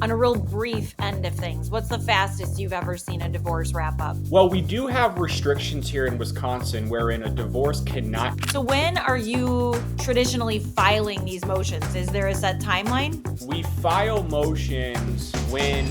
on a real brief end of things, what's the fastest you've ever seen a divorce wrap up? Well, we do have restrictions here in Wisconsin wherein a divorce cannot. So when are you traditionally filing these motions? Is there a set timeline? We file motions when.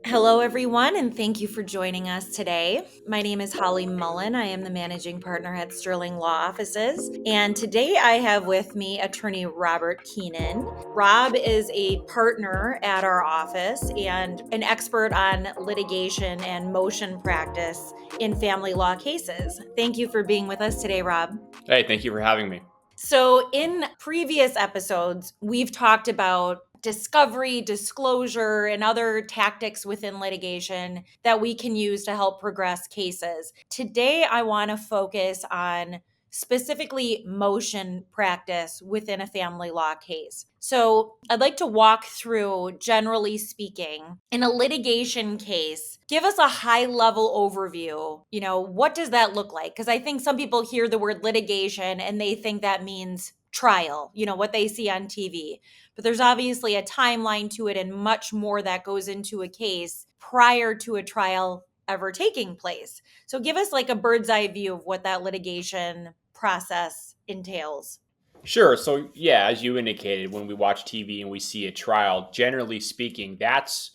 Hello, everyone, and thank you for joining us today. My name is Holly Mullin. I am the managing partner at Sterling Law Offices. And today I have with me attorney Robert Keenan. Rob is a partner at our office and an expert on litigation and motion practice in family law cases. Thank you for being with us today, Rob. Hey, thank you for having me. So in previous episodes, we've talked about discovery, disclosure, and other tactics within litigation that we can use to help progress cases. Today, I want to focus on specifically motion practice within a family law case. So I'd like to walk through, generally speaking, in a litigation case, give us a high level overview. What does that look like? Because I think some people hear the word litigation and they think that means trial, what they see on TV. But there's obviously a timeline to it and much more that goes into a case prior to a trial ever taking place. So give us like a bird's eye view of what that litigation process entails. Sure. So, yeah, as you indicated, when we watch TV and we see a trial, generally speaking, that's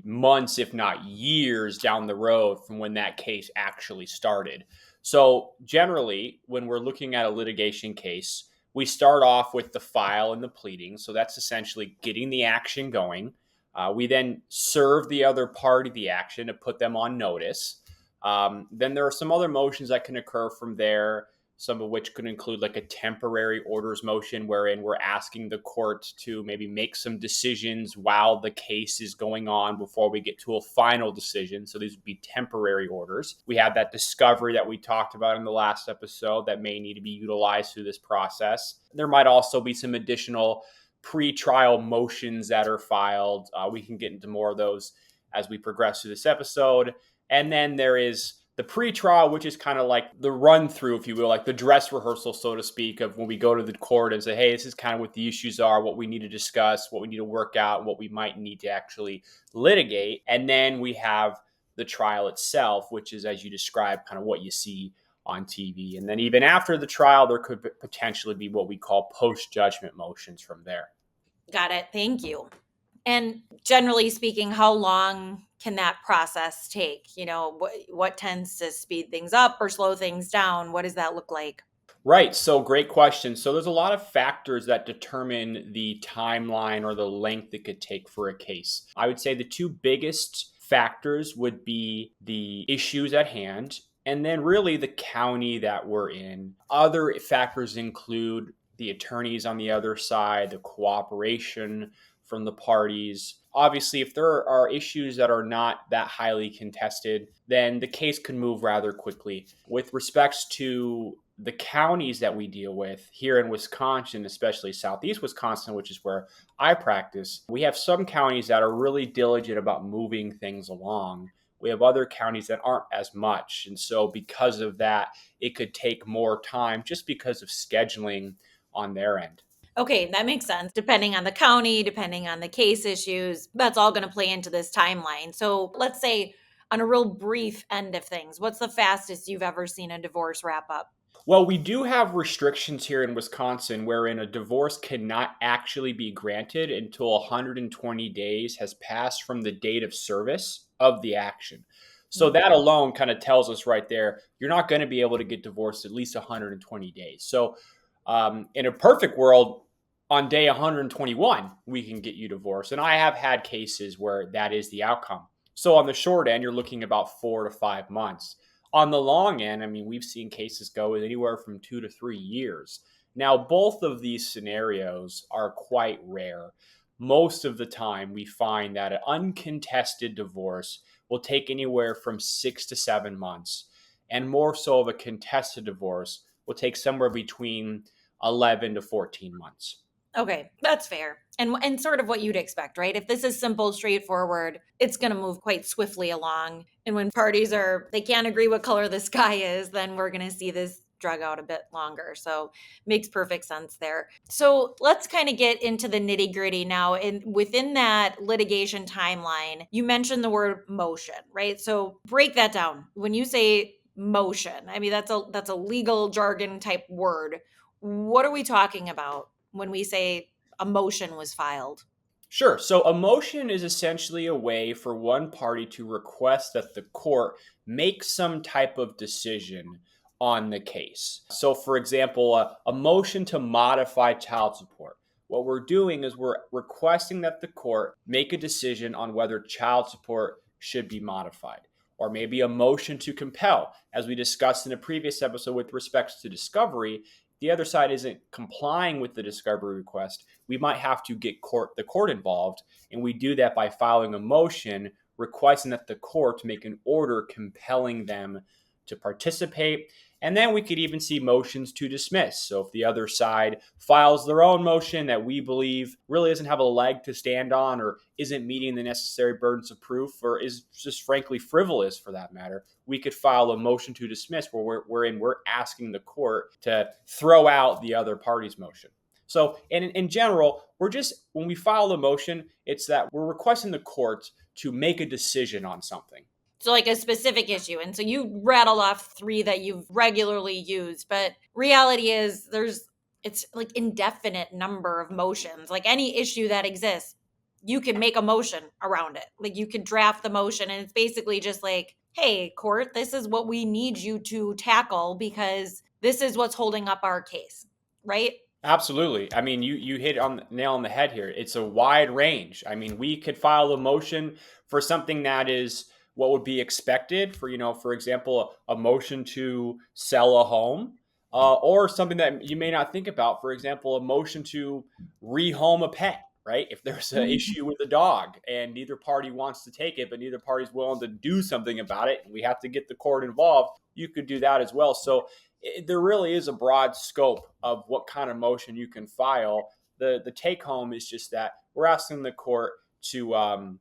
months, if not years down the road from when that case actually started. So, generally, when we're looking at a litigation case, we start off with the file and the pleadings. So, that's essentially getting the action going. We then serve the other party the action to put them on notice. Then there are some other motions that can occur from there, some of which could include like a temporary orders motion wherein we're asking the court to maybe make some decisions while the case is going on before we get to a final decision. So these would be temporary orders. We have that discovery that we talked about in the last episode that may need to be utilized through this process. There might also be some additional pretrial motions that are filed. We can get into more of those as we progress through this episode. And then there is the pretrial, which is kind of like the run through, if you will, like the dress rehearsal, so to speak, of when we go to the court and say, hey, this is kind of what the issues are, what we need to discuss, what we need to work out, what we might need to actually litigate. And then we have the trial itself, which is, as you described, kind of what you see on TV. And then even after the trial, there could potentially be what we call post-judgment motions from there. Got it. Thank you. And generally speaking, how long can that process take? What tends to speed things up or slow things down? What does that look like? Right. So great question. So there's a lot of factors that determine the timeline or the length it could take for a case. I would say the two biggest factors would be the issues at hand and then really the county that we're in. Other factors include the attorneys on the other side, the cooperation from the parties. Obviously, if there are issues that are not that highly contested, then the case can move rather quickly. With respects to the counties that we deal with here in Wisconsin, especially Southeast Wisconsin, which is where I practice, we have some counties that are really diligent about moving things along. We have other counties that aren't as much. And so because of that, it could take more time just because of scheduling on their end. Okay, that makes sense. Depending on the county, depending on the case issues, that's all going to play into this timeline. So let's say on a real brief end of things, what's the fastest you've ever seen a divorce wrap up? Well, we do have restrictions here in Wisconsin wherein a divorce cannot actually be granted until 120 days has passed from the date of service of the action. So that alone kind of tells us right there, you're not going to be able to get divorced at least 120 days. So in a perfect world, on day 121, we can get you divorced. And I have had cases where that is the outcome. So on the short end, you're looking about 4 to 5 months. On the long end, I mean, we've seen cases go anywhere from 2 to 3 years. Now, both of these scenarios are quite rare. Most of the time, we find that an uncontested divorce will take anywhere from 6 to 7 months. And more so of a contested divorce will take somewhere between 11 to 14 months. Okay, that's fair. And sort of what you'd expect, right? If this is simple, straightforward, it's going to move quite swiftly along. And when parties they can't agree what color the sky is, then we're going to see this drag out a bit longer. So makes perfect sense there. So let's kind of get into the nitty gritty now. And within that litigation timeline, you mentioned the word motion, right? So break that down. When you say motion, I mean that's a legal jargon type word. What are we talking about when we say a motion was filed? Sure. So a motion is essentially a way for one party to request that the court make some type of decision on the case. So, for example, a motion to modify child support. What we're doing is we're requesting that the court make a decision on whether child support should be modified. Or maybe a motion to compel, as we discussed in a previous episode with respects to discovery. The other side isn't complying with the discovery request, we might have to get the court involved, and we do that by filing a motion requesting that the court make an order compelling them to participate. And then we could even see motions to dismiss. So if the other side files their own motion that we believe really doesn't have a leg to stand on, or isn't meeting the necessary burdens of proof, or is just frankly frivolous for that matter, we could file a motion to dismiss where we're asking the court to throw out the other party's motion. So in general, when we file a motion, it's that we're requesting the court to make a decision on something. So like a specific issue. And so you rattled off three that you've regularly used, but reality is it's like indefinite number of motions. Like any issue that exists, you can make a motion around it. Like you could draft the motion and it's basically just like, hey, court, this is what we need you to tackle because this is what's holding up our case, right? Absolutely. I mean, you hit on the nail on the head here. It's a wide range. I mean, we could file a motion for something that is what would be expected for, for example, a motion to sell a home, or something that you may not think about. For example, a motion to rehome a pet, right? If there's an issue with the dog and neither party wants to take it, but neither party's willing to do something about it, and we have to get the court involved, you could do that as well. So there really is a broad scope of what kind of motion you can file. The take home is just that we're asking the court to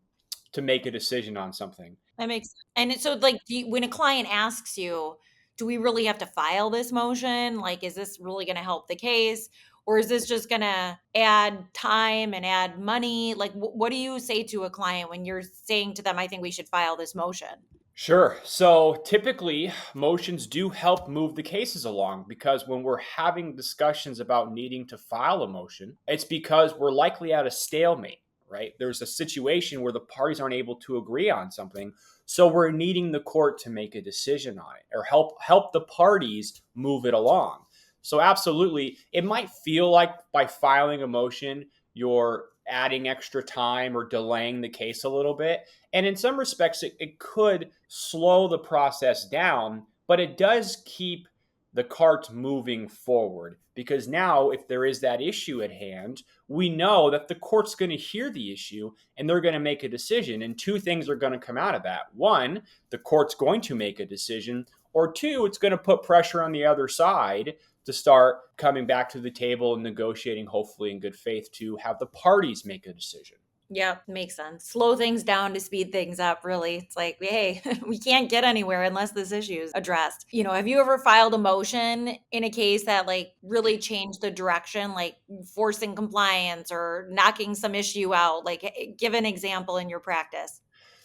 make a decision on something. That makes and so like when a client asks you, do we really have to file this motion? Like, is this really going to help the case? Or is this just going to add time and add money? Like, what do you say to a client when you're saying to them, I think we should file this motion? Sure. So typically, motions do help move the cases along, because when we're having discussions about needing to file a motion, it's because we're likely at a stalemate, right? There's a situation where the parties aren't able to agree on something. So we're needing the court to make a decision on it, or help the parties move it along. So absolutely, it might feel like by filing a motion, you're adding extra time or delaying the case a little bit. And in some respects, it could slow the process down, but it does keep the cart moving forward, because now if there is that issue at hand, we know that the court's going to hear the issue and they're going to make a decision. And two things are going to come out of that. One, the court's going to make a decision, or two, it's going to put pressure on the other side to start coming back to the table and negotiating, hopefully in good faith, to have the parties make a decision. Yeah, makes sense. Slow things down to speed things up, really. It's like, hey, we can't get anywhere unless this issue is addressed. Have you ever filed a motion in a case that like really changed the direction, like forcing compliance or knocking some issue out? Like, give an example in your practice.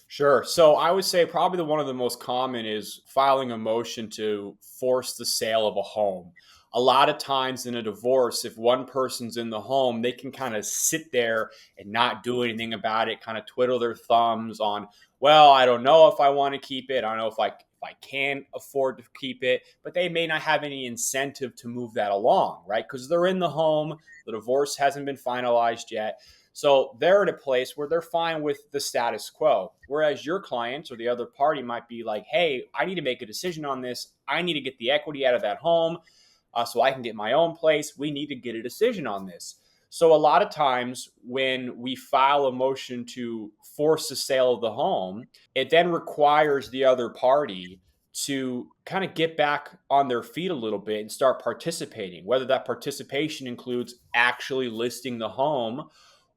Sure. So I would say probably one of the most common is filing a motion to force the sale of a home. A lot of times in a divorce, if one person's in the home, they can kind of sit there and not do anything about it, kind of twiddle their thumbs on, well, I don't know if I want to keep it. I don't know if I can afford to keep it, but they may not have any incentive to move that along, right? Because they're in the home, the divorce hasn't been finalized yet. So they're at a place where they're fine with the status quo. Whereas your client or the other party might be like, hey, I need to make a decision on this. I need to get the equity out of that home so I can get my own place. We need to get a decision on this. So a lot of times when we file a motion to force the sale of the home, it then requires the other party to kind of get back on their feet a little bit and start participating, whether that participation includes actually listing the home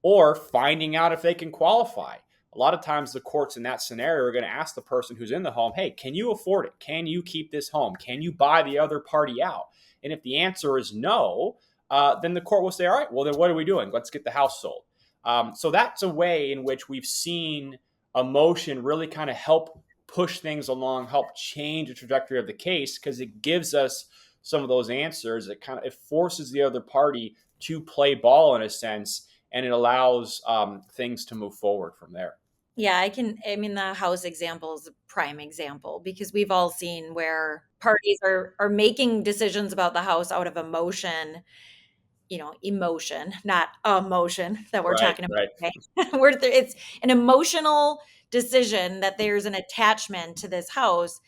or finding out if they can qualify. A lot of times the courts in that scenario are going to ask the person who's in the home, hey, can you afford it? Can you keep this home? Can you buy the other party out? And if the answer is no, then the court will say, all right, well, then what are we doing? Let's get the house sold. So that's a way in which we've seen emotion really kind of help push things along, help change the trajectory of the case, because it gives us some of those answers. It forces the other party to play ball in a sense, and it allows things to move forward from there. Yeah, I mean, the house example is a prime example because we've all seen where parties are making decisions about the house out of emotion, emotion, not emotion that we're Right, talking about right. today. It's an emotional decision that there's an attachment to this house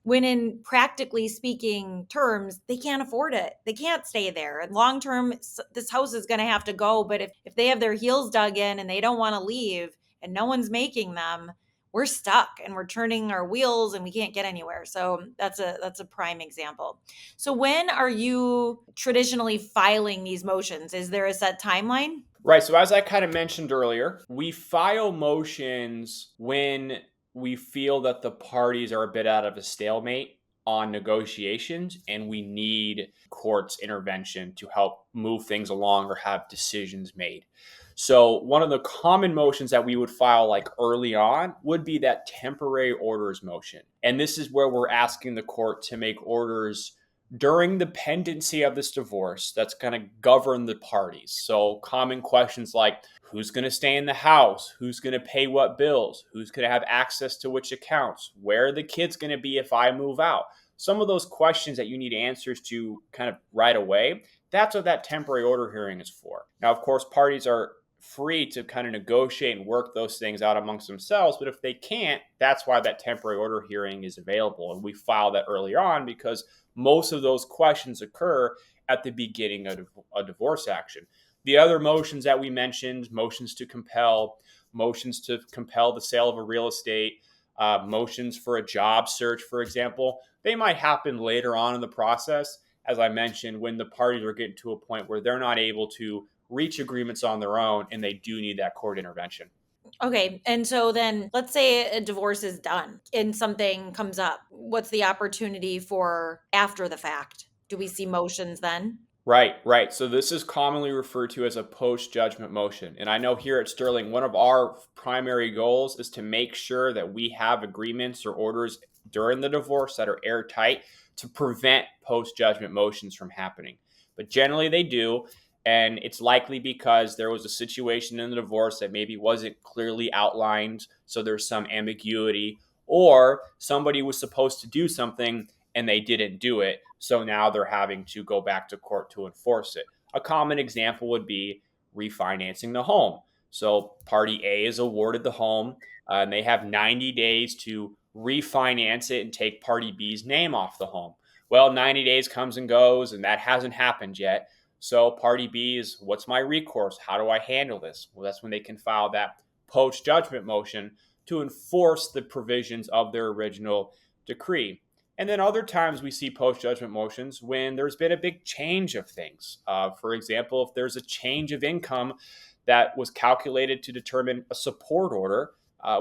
when in practically speaking terms, they can't afford it. They can't stay there. And long term, this house is going to have to go. But if they have their heels dug in and they don't want to leave and no one's making them, we're stuck and we're turning our wheels and we can't get anywhere. So that's a prime example. So when are you traditionally filing these motions? Is there a set timeline? Right. So, as I kind of mentioned earlier, we file motions when we feel that the parties are a bit out of a stalemate on negotiations and we need court's intervention to help move things along or have decisions made. So, one of the common motions that we would file like early on would be that temporary orders motion. And this is where we're asking the court to make orders during the pendency of this divorce that's going to govern the parties. So, common questions like who's going to stay in the house, who's going to pay what bills, who's going to have access to which accounts, where are the kids going to be if I move out. Some of those questions that you need answers to kind of right away, that's what that temporary order hearing is for. Now, of course, parties are free to kind of negotiate and work those things out amongst themselves. But if they can't, that's why that temporary order hearing is available. And we file that earlier on because most of those questions occur at the beginning of a divorce action. The other motions that we mentioned, motions to compel the sale of a real estate, motions for a job search, for example, they might happen later on in the process. As I mentioned, when the parties are getting to a point where they're not able to reach agreements on their own and they do need that court intervention. Okay. And so then let's say a divorce is done and something comes up. What's the opportunity for after the fact? Do we see motions then? Right, right. So this is commonly referred to as a post-judgment motion. And I know here at Sterling, one of our primary goals is to make sure that we have agreements or orders during the divorce that are airtight to prevent post-judgment motions from happening. But generally they do. And it's likely because there was a situation in the divorce that maybe wasn't clearly outlined. So there's some ambiguity, or somebody was supposed to do something and they didn't do it. So now they're having to go back to court to enforce it. A common example would be refinancing the home. So party A is awarded the home, and they have 90 days to refinance it and take party B's name off the home. Well, 90 days comes and goes, and that hasn't happened yet. So party B is, what's my recourse? How do I handle this? Well, that's when they can file that post-judgment motion to enforce the provisions of their original decree. And then other times we see post-judgment motions when there's been a big change of things. For example, if there's a change of income that was calculated to determine a support order,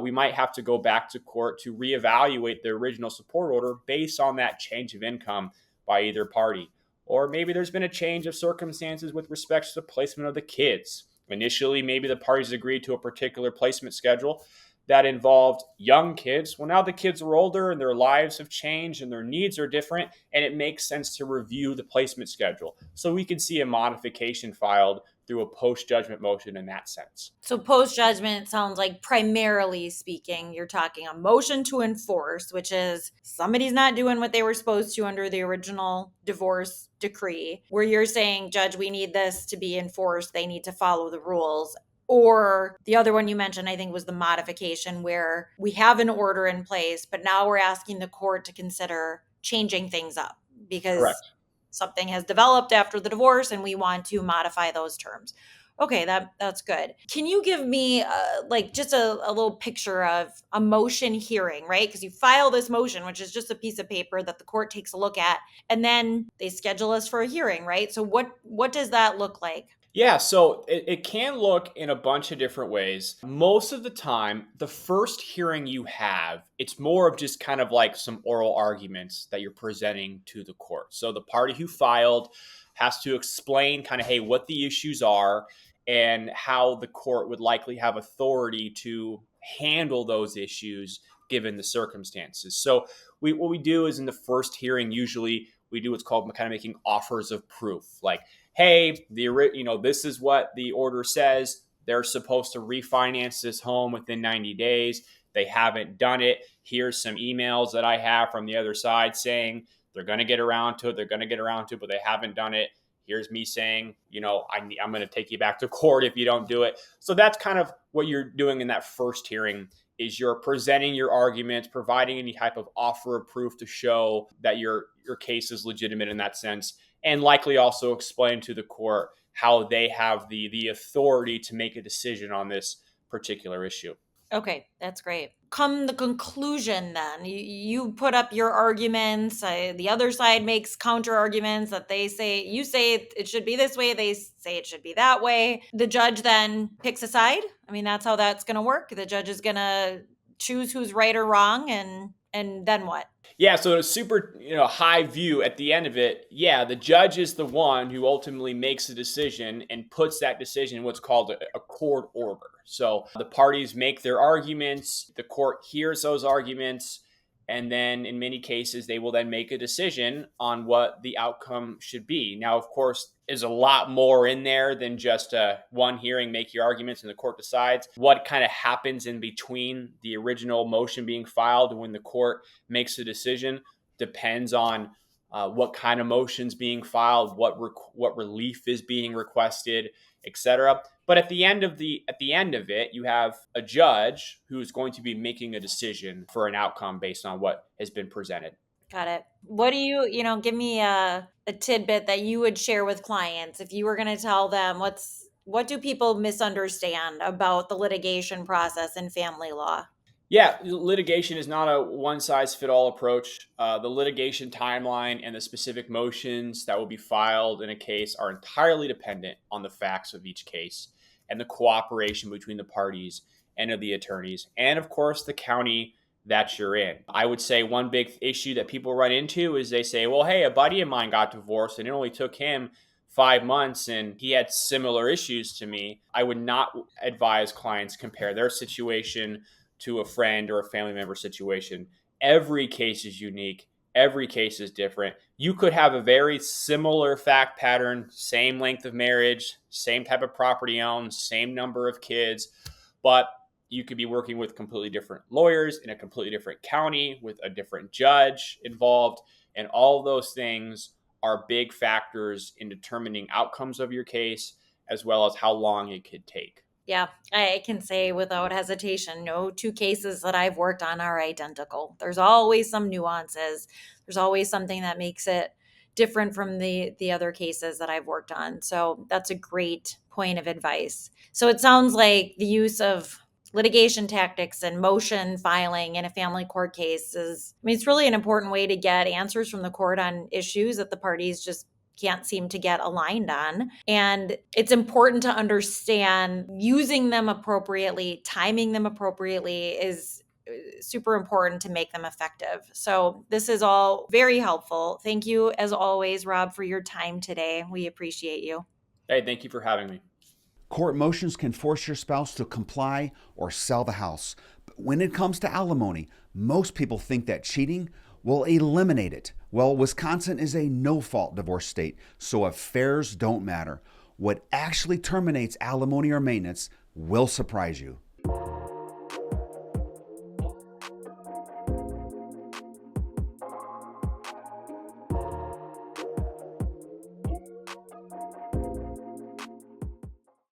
we might have to go back to court to reevaluate the original support order based on that change of income by either party. Or maybe there's been a change of circumstances with respect to the placement of the kids. Initially, maybe the parties agreed to a particular placement schedule that involved young kids. Well, now the kids are older and their lives have changed and their needs are different, and it makes sense to review the placement schedule. So we can see a modification filed through a post-judgment motion in that sense. So post judgment sounds like, primarily speaking, you're talking a motion to enforce, which is somebody's not doing what they were supposed to under the original divorce decree, where you're saying, Judge, we need this to be enforced. They need to follow the rules. Or the other one you mentioned, I think, was the modification, where we have an order in place, but now we're asking the court to consider changing things up because Correct. something has developed after the divorce and we want to modify those terms. Okay, that's good. Can you give me like just a little picture of a motion hearing, right? Because you file this motion, which is just a piece of paper that the court takes a look at, and then they schedule us for a hearing, right? So what does that look like? Yeah, so it can look in a bunch of different ways. Most of the time, the first hearing you have, it's more of just kind of like some oral arguments that you're presenting to the court. So the party who filed has to explain kind of, hey, what the issues are and how the court would likely have authority to handle those issues given the circumstances. So what we do is in the first hearing, usually we do what's called kind of making offers of proof. Like, hey, this is what the order says. They're supposed to refinance this home within 90 days. They haven't done it. Here's some emails that I have from the other side saying they're going to get around to it. They're going to get around to it, but they haven't done it. Here's me saying, I'm going to take you back to court if you don't do it. So that's kind of what you're doing in that first hearing is you're presenting your arguments, providing any type of offer of proof to show that your case is legitimate in that sense, and likely also explain to the court how they have the authority to make a decision on this particular issue. Okay, that's great. Come the conclusion, then you put up your arguments. The other side makes counter arguments that you say it should be this way. They say it should be that way. The judge then picks a side. I mean, that's how that's going to work. The judge is going to choose who's right or wrong, and then what? Yeah, so a super high view at the end of it, yeah, the judge is the one who ultimately makes the decision and puts that decision in what's called a court order. So the parties make their arguments, the court hears those arguments, and then in many cases they will then make a decision on what the outcome should be. Now, of course, there's a lot more in there than just one hearing, make your arguments, and the court decides. What kind of happens in between the original motion being filed and when the court makes a decision depends on what kind of motion's being filed, what relief is being requested, etc. But at the end of it, you have a judge who's going to be making a decision for an outcome based on what has been presented. Got it. What do give me a tidbit that you would share with clients if you were going to tell them what do people misunderstand about the litigation process in family law? Yeah, litigation is not a one-size-fit-all approach. The litigation timeline and the specific motions that will be filed in a case are entirely dependent on the facts of each case and the cooperation between the parties and of the attorneys, and of course, the county that you're in. I would say one big issue that people run into is they say, well, hey, a buddy of mine got divorced and it only took him 5 months and he had similar issues to me. I would not advise clients compare their situation to a friend or a family member situation. Every case is unique. Every case is different. You could have a very similar fact pattern, same length of marriage, same type of property owned, same number of kids, but you could be working with completely different lawyers in a completely different county with a different judge involved. And all of those things are big factors in determining outcomes of your case, as well as how long it could take. Yeah, I can say without hesitation, no two cases that I've worked on are identical. There's always some nuances. There's always something that makes it different from the other cases that I've worked on. So that's a great point of advice. So it sounds like the use of litigation tactics and motion filing in a family court case it's really an important way to get answers from the court on issues that the parties just can't seem to get aligned on. And it's important to understand using them appropriately, timing them appropriately is super important to make them effective. So this is all very helpful. Thank you, as always, Rob, for your time today. We appreciate you. Hey, thank you for having me. Court motions can force your spouse to comply or sell the house. But when it comes to alimony, most people think that cheating will eliminate it. Well, Wisconsin is a no-fault divorce state, so affairs don't matter. What actually terminates alimony or maintenance will surprise you.